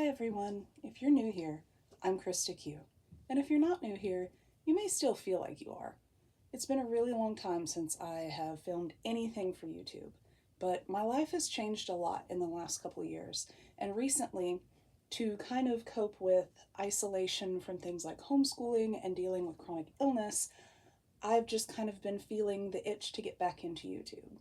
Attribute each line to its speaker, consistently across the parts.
Speaker 1: everyone, if you're new here, I'm Krista Q. And if you're not new here, you may still feel like you are. It's been a really long time since I have filmed anything for YouTube, but my life has changed a lot in the last couple of years, and recently, to kind of cope with isolation from things like homeschooling and dealing with chronic illness, I've just kind of been feeling the itch to get back into YouTube.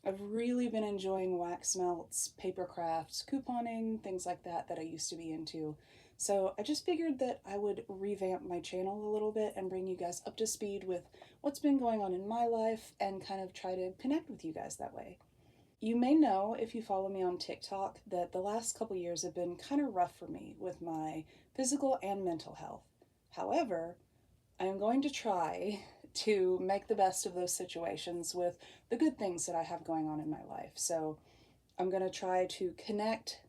Speaker 1: I've really been enjoying wax melts, paper crafts, couponing, things like that I used to be into. So I just figured that I would revamp my channel a little bit and bring you guys up to speed with what's been going on in my life and kind of try to connect with you guys that way. You may know, if you follow me on TikTok, that the last couple years have been kind of rough for me with my physical and mental health. However, I am going to try to make the best of those situations with the good things that I have going on in my life. So I'm going to try to connect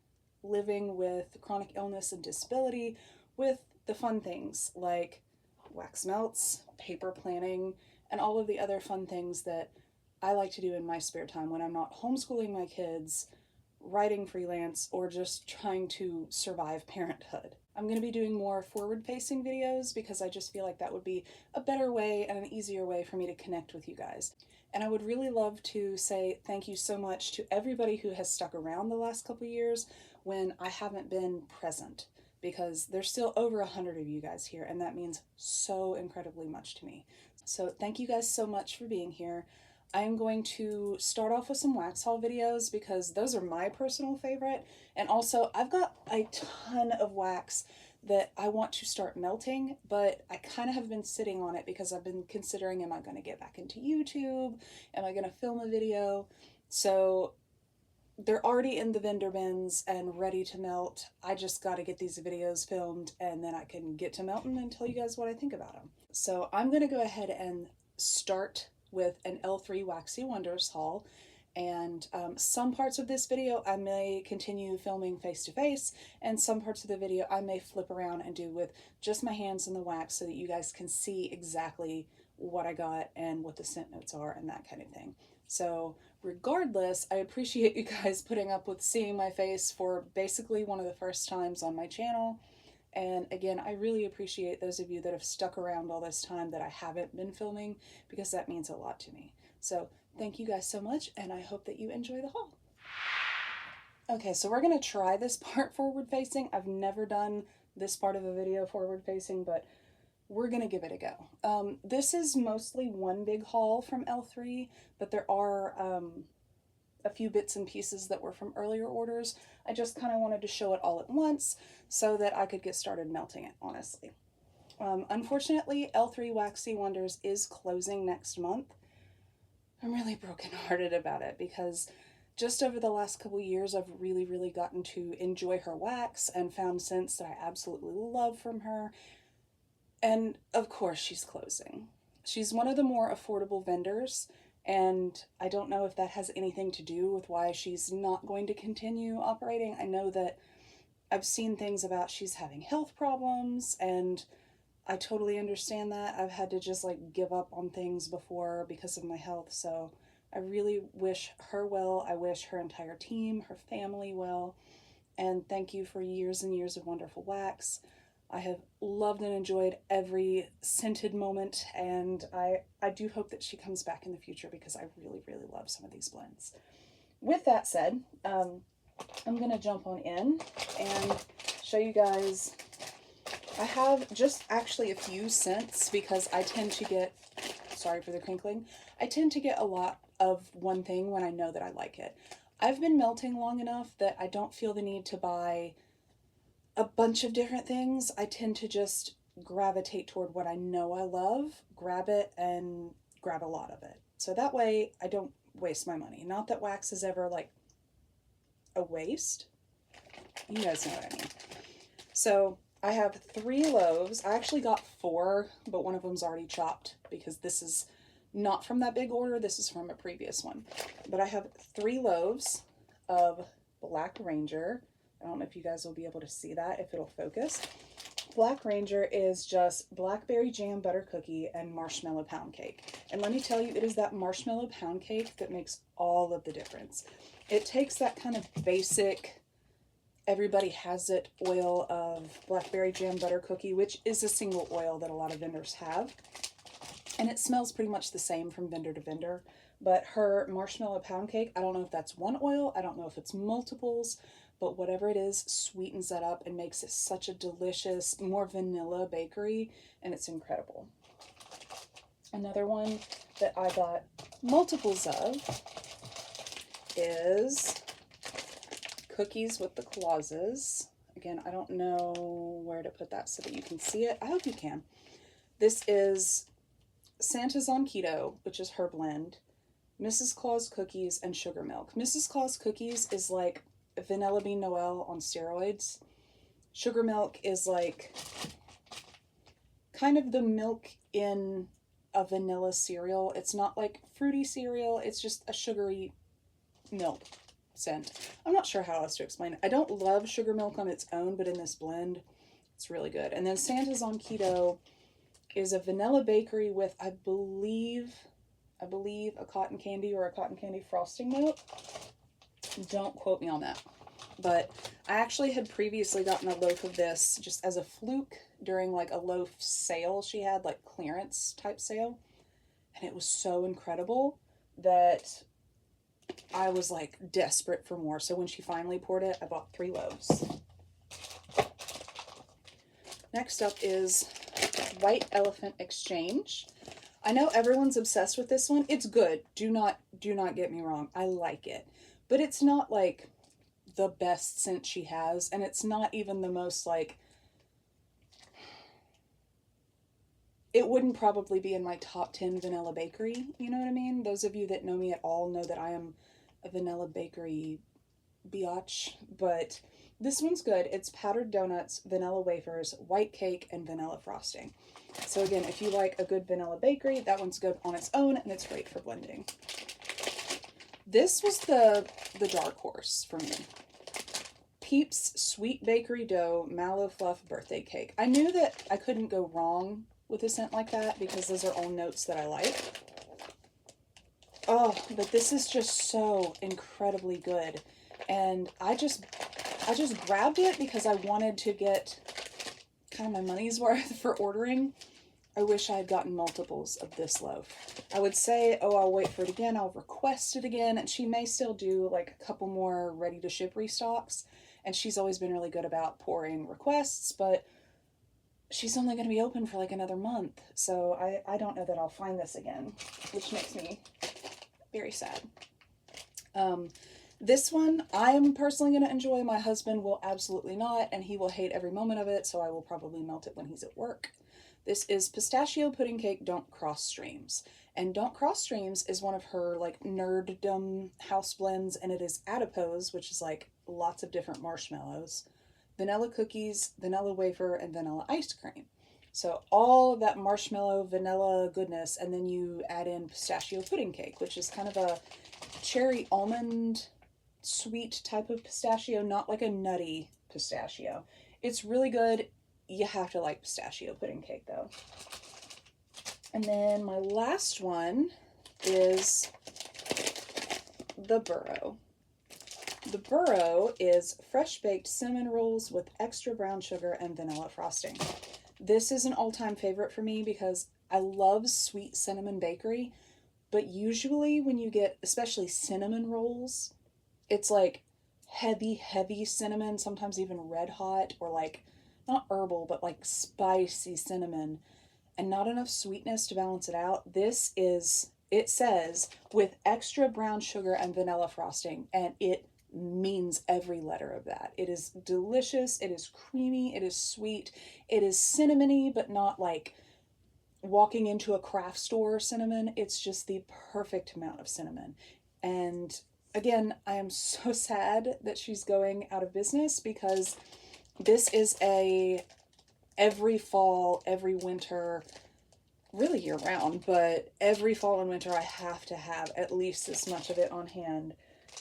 Speaker 1: living with chronic illness and disability with the fun things like wax melts, paper planning, and all of the other fun things that I like to do in my spare time when I'm not homeschooling my kids, writing freelance, or just trying to survive parenthood. I'm going to be doing more forward-facing videos because I just feel like that would be a better way and an easier way for me to connect with you guys. And I would really love to say thank you so much to everybody who has stuck around the last couple years when I haven't been present, because there's still over 100 of you guys here, and that means so incredibly much to me. So thank you guys so much for being here. I am going to start off with some wax haul videos because those are my personal favorite. And also I've got a ton of wax that I want to start melting, but I kind of have been sitting on it because I've been considering, am I going to get back into YouTube? Am I going to film a video? So they're already in the vendor bins and ready to melt. I just got to get these videos filmed and then I can get to melting and tell you guys what I think about them. So I'm going to go ahead and start with an L3 Waxy Wonders haul, and some parts of this video I may continue filming face to face, and some parts of the video I may flip around and do with just my hands in the wax so that you guys can see exactly what I got and what the scent notes are and that kind of thing. So regardless, I appreciate you guys putting up with seeing my face for basically one of the first times on my channel. And again, I really appreciate those of you that have stuck around all this time that I haven't been filming, because that means a lot to me. So thank you guys so much, and I hope that you enjoy the haul. Okay, so we're going to try this part forward facing. I've never done this part of a video forward facing, but we're going to give it a go. This is mostly one big haul from L3, but there are a few bits and pieces that were from earlier orders. I just kind of wanted to show it all at once so that I could get started melting it, honestly. Unfortunately, L3 Waxy Wonders is closing next month. I'm really brokenhearted about it because just over the last couple years, I've really gotten to enjoy her wax and found scents that I absolutely love from her. And of course, she's closing. She's one of the more affordable vendors, and I don't know if that has anything to do with why she's not going to continue operating. I know that I've seen things about she's having health problems, and I totally understand that. I've had to just like give up on things before because of my health, so I really wish her well. I wish her entire team, her family well, and thank you for years and years of wonderful wax. I have loved and enjoyed every scented moment, and I do hope that she comes back in the future because I really love some of these blends. With that said, I'm going to jump on in and show you guys. I have just actually a few scents because I tend to get, sorry for the crinkling, I tend to get a lot of one thing when I know that I like it. I've been melting long enough that I don't feel the need to buy a bunch of different things. I tend to just gravitate toward what I know I love, grab it, and grab a lot of it. So that way I don't waste my money. Not that wax is ever like a waste. You guys know what I mean. So I have 3 loaves. I actually got 4, but one of them's already chopped because this is not from that big order. This is from a previous one. But I have 3 loaves of Black Ranger. I don't know if you guys will be able to see that, if it'll focus. Black Ranger is just blackberry jam butter cookie and marshmallow pound cake. And let me tell you, it is that marshmallow pound cake that makes all of the difference. It takes that kind of basic Everybody Has It oil of blackberry jam butter cookie, which is a single oil that a lot of vendors have. And it smells pretty much the same from vendor to vendor. But her marshmallow pound cake, I don't know if that's one oil, I don't know if it's multiples, but whatever it is sweetens that up and makes it such a delicious, more vanilla bakery, and it's incredible. Another one that I got multiples of is Cookies with the Clauses. Again, I don't know where to put that so that you can see it. I hope you can. This is Santa's on Keto, which is her blend, Mrs. Claus cookies, and sugar milk. Mrs. Claus cookies is like Vanilla Bean Noel on steroids. Sugar milk is like kind of the milk in a vanilla cereal. It's not like fruity cereal, it's just a sugary milk scent. I'm not sure how else to explain it. I don't love sugar milk on its own, but in this blend, it's really good. And then Santa's on Keto is a vanilla bakery with, I believe a cotton candy or a cotton candy frosting note. Don't quote me on that. But I actually had previously gotten a loaf of this just as a fluke during like a loaf sale she had, like clearance type sale. And it was so incredible that I was like desperate for more. So when she finally poured it, I bought 3 loaves. Next up is White Elephant Exchange. I know everyone's obsessed with this one. It's good. Do not get me wrong. I like it. But it's not like the best scent she has, and it's not even the most like, it wouldn't probably be in my top 10 vanilla bakery, you know what I mean? Those of you that know me at all know that I am a vanilla bakery biatch, but this one's good. It's powdered donuts, vanilla wafers, white cake, and vanilla frosting. So again, if you like a good vanilla bakery, that one's good on its own, and it's great for blending. This was the dark horse for me. Peeps Sweet Bakery Dough Mallow Fluff Birthday Cake. I knew that I couldn't go wrong with a scent like that because those are all notes that I like. Oh, but this is just so incredibly good. And I just grabbed it because I wanted to get kind of my money's worth for ordering. I wish I had gotten multiples of this loaf. I would say, oh, I'll wait for it again, I'll request it again, and she may still do like a couple more ready to ship restocks. And she's always been really good about pouring requests, but she's only going to be open for like another month. So I don't know that I'll find this again, which makes me very sad. This one I am personally going to enjoy. My husband will absolutely not, and he will hate every moment of it, so I will probably melt it when he's at work. This is Pistachio Pudding Cake Don't Cross Streams. And Don't Cross Streams is one of her like nerddom house blends, and it is adipose, which is like lots of different marshmallows, vanilla cookies, vanilla wafer, and vanilla ice cream. So all of that marshmallow vanilla goodness, and then you add in pistachio pudding cake, which is kind of a cherry almond sweet type of pistachio, not like a nutty pistachio. It's really good. You have to like pistachio pudding cake though. And then my last one is the Burrow. The Burrow is fresh baked cinnamon rolls with extra brown sugar and vanilla frosting. This is an all-time favorite for me because I love sweet cinnamon bakery, but usually when you get especially cinnamon rolls, it's like heavy cinnamon, sometimes even red hot, or like not herbal, but like spicy cinnamon, and not enough sweetness to balance it out. This is, it says, with extra brown sugar and vanilla frosting, and it means every letter of that. It is delicious, it is creamy, it is sweet, it is cinnamony, but not like walking into a craft store cinnamon. It's just the perfect amount of cinnamon. And again, I am so sad that she's going out of business because this is a every fall, every winter, really year round, but every fall and winter I have to have at least this much of it on hand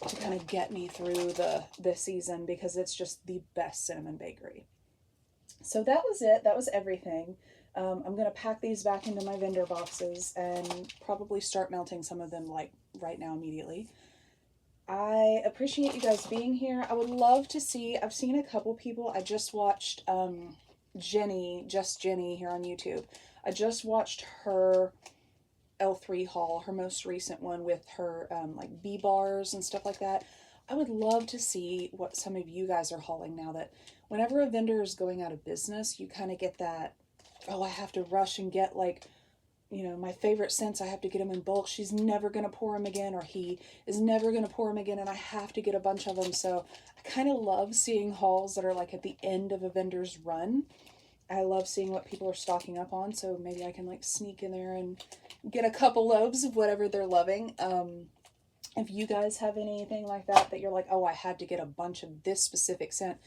Speaker 1: to kind of get me through the season because it's just the best cinnamon bakery. So that was it. That was everything. I'm going to pack these back into my vendor boxes and probably start melting some of them like right now immediately. I appreciate you guys being here. I would love to see, I've seen a couple people. I just watched Jenny, just Jenny here on YouTube. I just watched her L3 haul, her most recent one with her like bee bars and stuff like that. I would love to see what some of you guys are hauling now that whenever a vendor is going out of business, you kind of get that, oh, I have to rush and get like, my favorite scents, I have to get them in bulk. She's never going to pour them again, or he is never going to pour them again, and I have to get a bunch of them. So I kind of love seeing hauls that are like at the end of a vendor's run. I love seeing what people are stocking up on, so maybe I can like sneak in there and get a couple loaves of whatever they're loving. If you guys have anything like that you're like, oh, I had to get a bunch of this specific scent,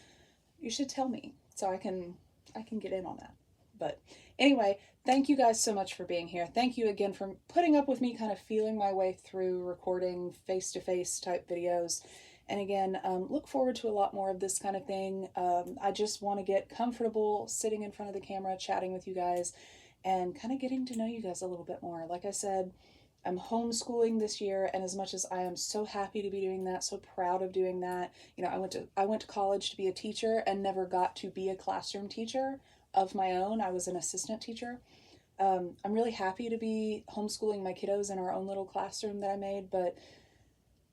Speaker 1: you should tell me so I can get in on that. But anyway, thank you guys so much for being here. Thank you again for putting up with me kind of feeling my way through recording face-to-face type videos. And again, look forward to a lot more of this kind of thing. I just want to get comfortable sitting in front of the camera, chatting with you guys, and kind of getting to know you guys a little bit more. Like I said, I'm homeschooling this year, and as much as I am so happy to be doing that, so proud of doing that, I went to college to be a teacher and never got to be a classroom teacher of my own. I was an assistant teacher. I'm really happy to be homeschooling my kiddos in our own little classroom that I made, but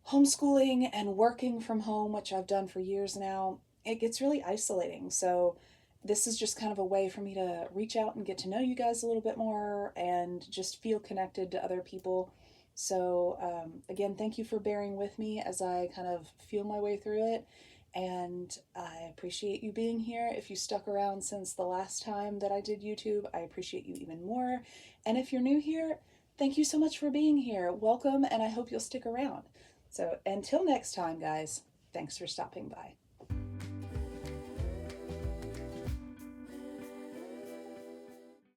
Speaker 1: homeschooling and working from home, which I've done for years now, it gets really isolating. So this is just kind of a way for me to reach out and get to know you guys a little bit more and just feel connected to other people. So, again, thank you for bearing with me as I kind of feel my way through it. And I appreciate you being here. If you stuck around since the last time that I did YouTube, I appreciate you even more. And if you're new here, thank you so much for being here. Welcome, and I hope you'll stick around. So until next time, guys, thanks for stopping by.